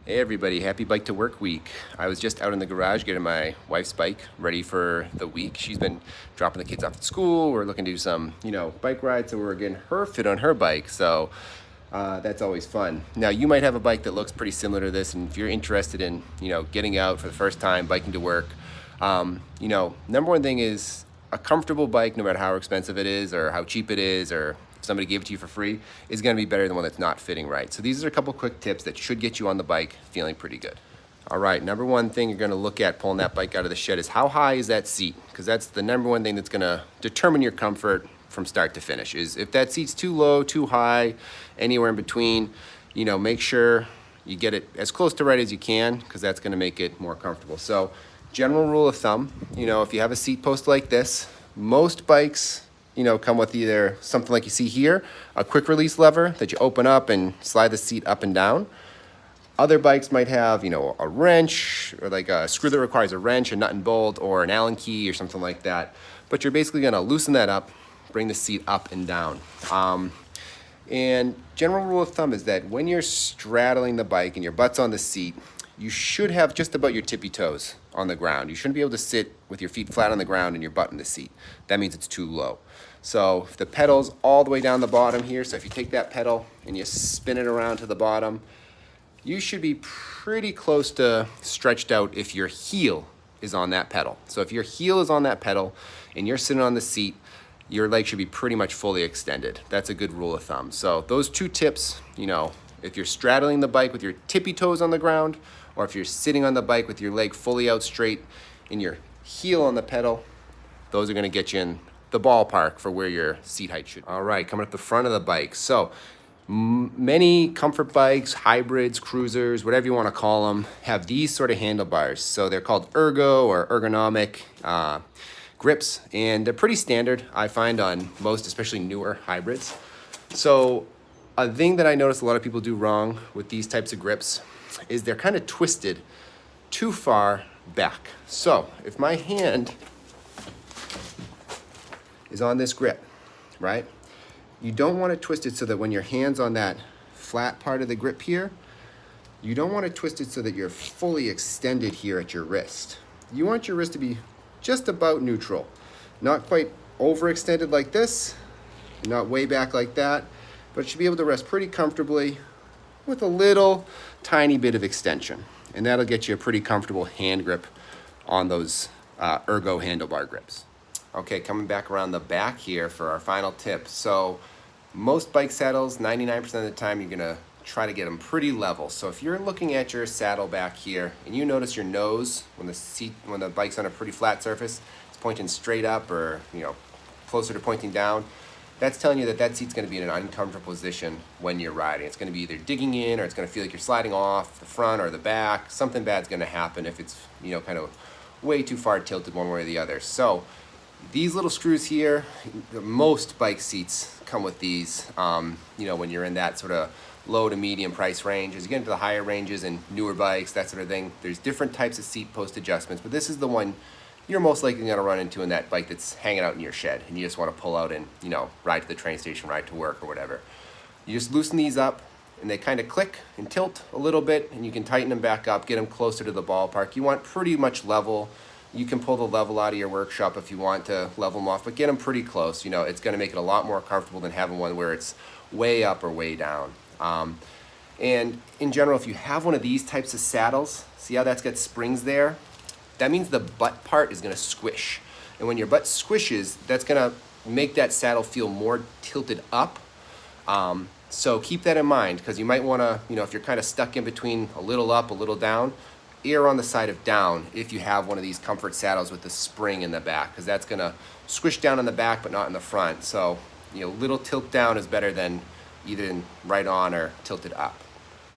Hey everybody, happy Bike to Work week. I was just out in the garage getting my wife's bike ready for the week. She's been dropping the kids off at school. We're looking to do some, bike rides, so we're getting her fit on her bike. So that's always fun. Now you might have a bike that looks pretty similar to this, and if you're interested in, getting out for the first time, biking to work, number one thing is a comfortable bike, no matter how expensive it is or how cheap it is, or if somebody gave it to you for free, is going to be better than one that's not fitting right. So these are a couple quick tips that should get you on the bike feeling pretty good. All right, number one thing you're going to look at pulling that bike out of the shed is how high is that seat? Because that's the number one thing that's going to determine your comfort from start to finish. Is if that seat's too low, too high, anywhere in between, make sure you get it as close to right as you can, because that's going to make it more comfortable. So general rule of thumb, if you have a seat post like this, most bikes come with either something like you see here, a quick release lever that you open up and slide the seat up and down. Other bikes might have, a wrench, or like a screw that requires a wrench, a nut and bolt, or an Allen key or something like that. But you're basically gonna loosen that up, bring the seat up and down. And general rule of thumb is that when you're straddling the bike and your butt's on the seat, you should have just about your tippy toes on the ground. You shouldn't be able to sit with your feet flat on the ground and your butt in the seat. That means it's too low. So if the pedal's all the way down the bottom here, so if you take that pedal and you spin it around to the bottom, you should be pretty close to stretched out if your heel is on that pedal. So if your heel is on that pedal and you're sitting on the seat, your leg should be pretty much fully extended. That's a good rule of thumb. So those two tips, if you're straddling the bike with your tippy toes on the ground, or if you're sitting on the bike with your leg fully out straight and your heel on the pedal, those are gonna get you in the ballpark for where your seat height should be. All right, coming up the front of the bike. So many comfort bikes, hybrids, cruisers, whatever you wanna call them, have these sort of handlebars. So they're called ergo or ergonomic grips, and they're pretty standard, I find, on most, especially newer hybrids. So a thing that I notice a lot of people do wrong with these types of grips is they're kind of twisted too far back. So if my hand is on this grip, right? You don't want to twist it so that when your hand's on that flat part of the grip here, you don't want to twist it so that you're fully extended here at your wrist. You want your wrist to be just about neutral, not quite overextended like this, not way back like that, but it should be able to rest pretty comfortably with a little tiny bit of extension. And that'll get you a pretty comfortable hand grip on those ergo handlebar grips. Okay, coming back around the back here for our final tip. So most bike saddles, 99% of the time, you're gonna try to get them pretty level. So if you're looking at your saddle back here and you notice your nose when the bike's on a pretty flat surface, it's pointing straight up or closer to pointing down, that's telling you that that seat's gonna be in an uncomfortable position when you're riding. It's gonna be either digging in, or it's gonna feel like you're sliding off the front or the back. Something bad's gonna happen if it's kind of way too far tilted one way or the other. So these little screws here, most bike seats come with these, when you're in that sort of low to medium price range. As you get into the higher ranges and newer bikes, that sort of thing, there's different types of seat post adjustments, but this is the one you're most likely going to run into in that bike that's hanging out in your shed and you just want to pull out and, ride to the train station, ride to work or whatever. You just loosen these up and they kind of click and tilt a little bit, and you can tighten them back up, get them closer to the ballpark. You want pretty much level. You can pull the level out of your workshop if you want to level them off, but get them pretty close. It's going to make it a lot more comfortable than having one where it's way up or way down. And in general, if you have one of these types of saddles, see how that's got springs there? That means the butt part is going to squish. And when your butt squishes, that's going to make that saddle feel more tilted up. So keep that in mind, because you might want to, if you're kind of stuck in between a little up, a little down, err on the side of down if you have one of these comfort saddles with the spring in the back, because that's going to squish down in the back but not in the front. So little tilt down is better than either right on or tilted up.